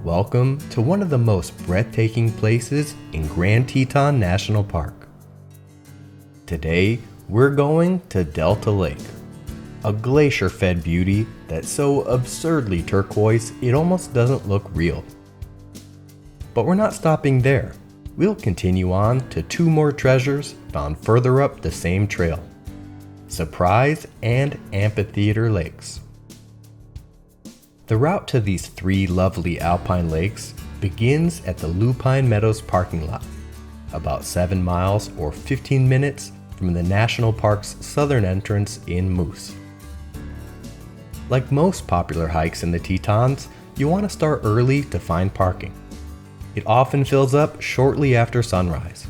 Welcome to one of the most breathtaking places in Grand Teton National Park. Today, we're going to Delta Lake, a glacier-fed beauty that's so absurdly turquoise it almost doesn't look real. But we're not stopping there. We'll continue on to two more treasures found further up the same trail, Surprise and Amphitheater Lakes. The route to these three lovely alpine lakes begins at the Lupine Meadows parking lot, about 7 miles or 15 minutes from the national park's southern entrance in Moose. Like most popular hikes in the Tetons, you want to start early to find parking. It often fills up shortly after sunrise.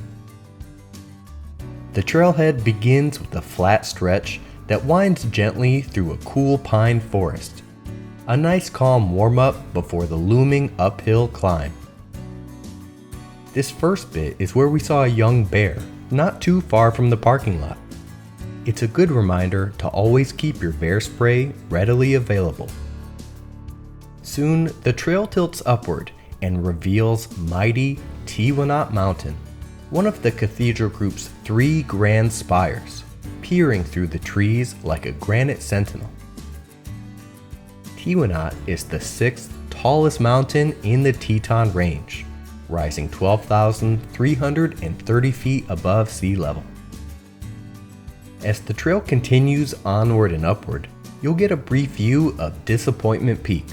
The trailhead begins with a flat stretch that winds gently through a cool pine forest. A nice calm warm-up before the looming uphill climb. This first bit is where we saw a young bear, not too far from the parking lot. It's a good reminder to always keep your bear spray readily available. Soon, the trail tilts upward and reveals mighty Teewinot Mountain, one of the Cathedral group's 3 grand spires, peering through the trees like a granite sentinel. Teewinot is the 6th tallest mountain in the Teton Range, rising 12,330 feet above sea level. As the trail continues onward and upward, you'll get a brief view of Disappointment Peak,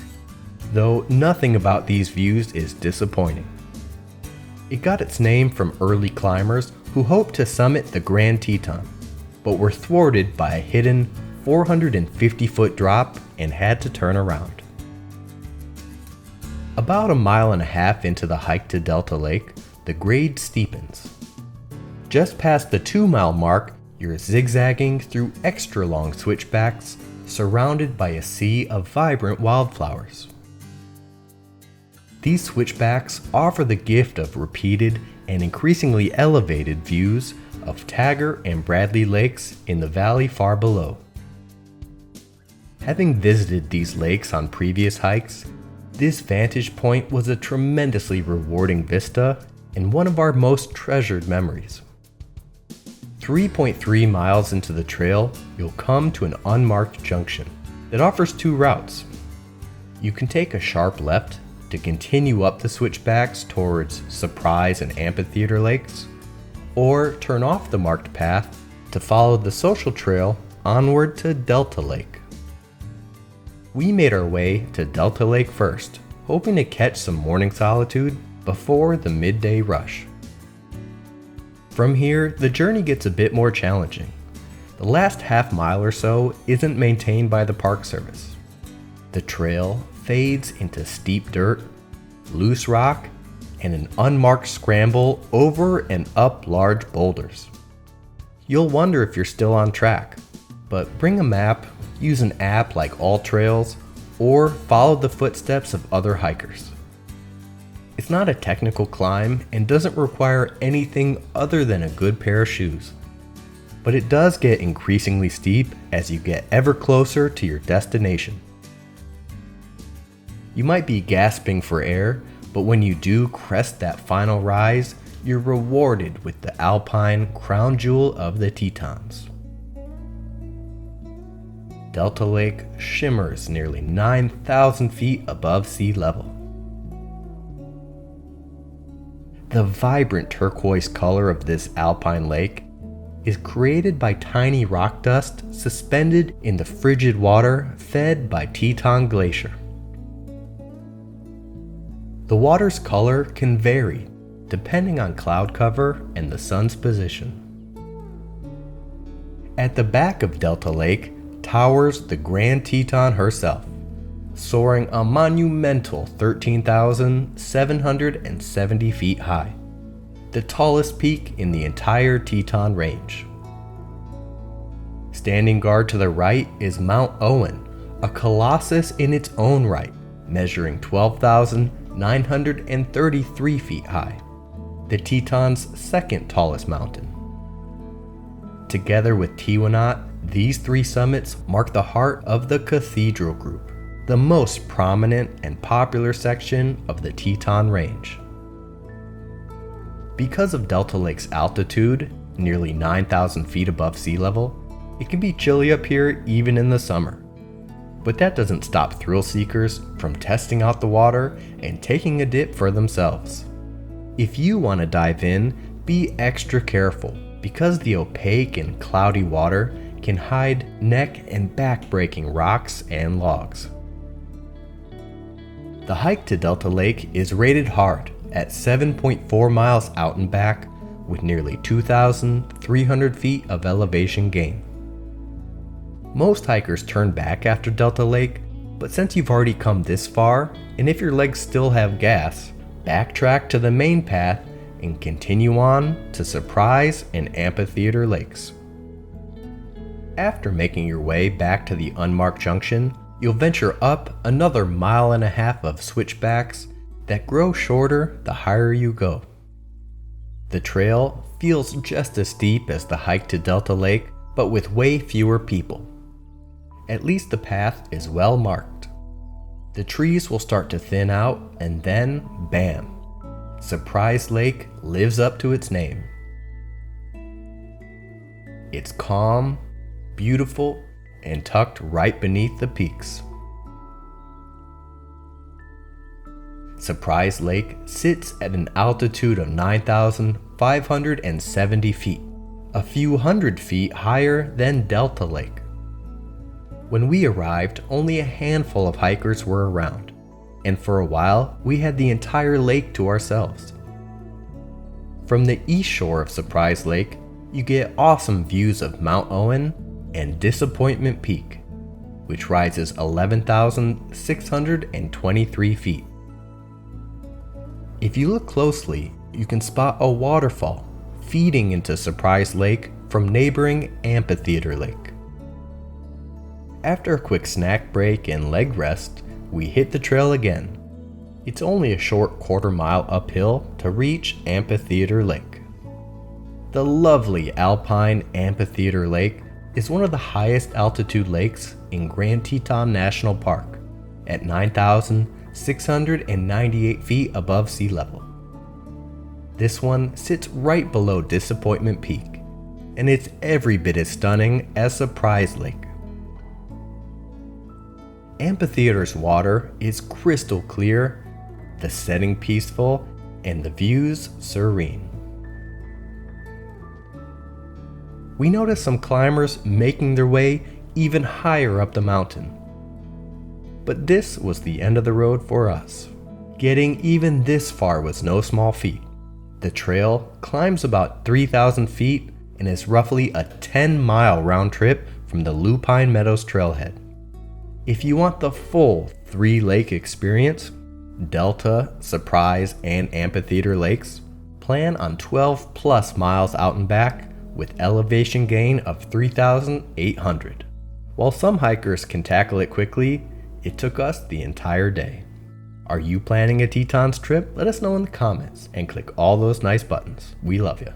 though nothing about these views is disappointing. It got its name from early climbers who hoped to summit the Grand Teton, but were thwarted by a hidden 450-foot drop and had to turn around. About 1.5 miles into the hike to Delta Lake, the grade steepens. Just past the 2-mile mark, you're zigzagging through extra long switchbacks surrounded by a sea of vibrant wildflowers. These switchbacks offer the gift of repeated and increasingly elevated views of Taggart and Bradley Lakes in the valley far below. Having visited these lakes on previous hikes, this vantage point was a tremendously rewarding vista and one of our most treasured memories. 3.3 miles into the trail, you'll come to an unmarked junction that offers 2 routes. You can take a sharp left to continue up the switchbacks towards Surprise and Amphitheater Lakes, or turn off the marked path to follow the social trail onward to Delta Lake. We made our way to Delta Lake first, hoping to catch some morning solitude before the midday rush. From here, the journey gets a bit more challenging. The last half mile or so isn't maintained by the Park Service. The trail fades into steep dirt, loose rock, and an unmarked scramble over and up large boulders. You'll wonder if you're still on track, but bring a map, use an app like All Trails, or follow the footsteps of other hikers. It's not a technical climb and doesn't require anything other than a good pair of shoes. But it does get increasingly steep as you get ever closer to your destination. You might be gasping for air, but when you do crest that final rise, you're rewarded with the alpine crown jewel of the Tetons. Delta Lake shimmers nearly 9,000 feet above sea level. The vibrant turquoise color of this alpine lake is created by tiny rock dust suspended in the frigid water fed by Teton Glacier. The water's color can vary depending on cloud cover and the sun's position. At the back of Delta Lake towers the Grand Teton herself, soaring a monumental 13,770 feet high, the tallest peak in the entire Teton Range. Standing guard to the right is Mount Owen, a colossus in its own right, measuring 12,933 feet high, the Teton's second tallest mountain. Together with Teewinot, these 3 summits mark the heart of the Cathedral group, the most prominent and popular section of the Teton Range. Because of Delta Lake's altitude, nearly 9,000 feet above sea level, it can be chilly up here even in the summer. But that doesn't stop thrill seekers from testing out the water and taking a dip for themselves. If you want to dive in, be extra careful because the opaque and cloudy water can hide neck and back breaking rocks and logs. The hike to Delta Lake is rated hard at 7.4 miles out and back with nearly 2,300 feet of elevation gain. Most hikers turn back after Delta Lake, but since you've already come this far, and if your legs still have gas, backtrack to the main path and continue on to Surprise and Amphitheater Lakes. After making your way back to the unmarked junction, you'll venture up another 1.5 miles of switchbacks that grow shorter the higher you go. The trail feels just as steep as the hike to Delta Lake, but with way fewer people. At least the path is well marked. The trees will start to thin out, and then, bam! Surprise Lake lives up to its name. It's calm, beautiful, and tucked right beneath the peaks. Surprise Lake sits at an altitude of 9,570 feet, a few hundred feet higher than Delta Lake. When we arrived, only a handful of hikers were around, and for a while we had the entire lake to ourselves. From the east shore of Surprise Lake, you get awesome views of Mount Owen and Disappointment Peak, which rises 11,623 feet. If you look closely, you can spot a waterfall feeding into Surprise Lake from neighboring Amphitheater Lake. After a quick snack break and leg rest, we hit the trail again. It's only a short 1/4 mile uphill to reach Amphitheater Lake. The lovely alpine Amphitheater Lake is one of the highest altitude lakes in Grand Teton National Park at 9,698 feet above sea level. This one sits right below Disappointment Peak, and it's every bit as stunning as Surprise Lake. Amphitheater's water is crystal clear, the setting peaceful, and the views serene. We noticed some climbers making their way even higher up the mountain. But this was the end of the road for us. Getting even this far was no small feat. The trail climbs about 3,000 feet and is roughly a 10-mile round trip from the Lupine Meadows Trailhead. If you want the full 3-lake experience, Delta, Surprise, and Amphitheater Lakes, plan on 12 plus miles out and back with elevation gain of 3,800. While some hikers can tackle it quickly, it took us the entire day. Are you planning a Tetons trip? Let us know in the comments and click all those nice buttons. We love you.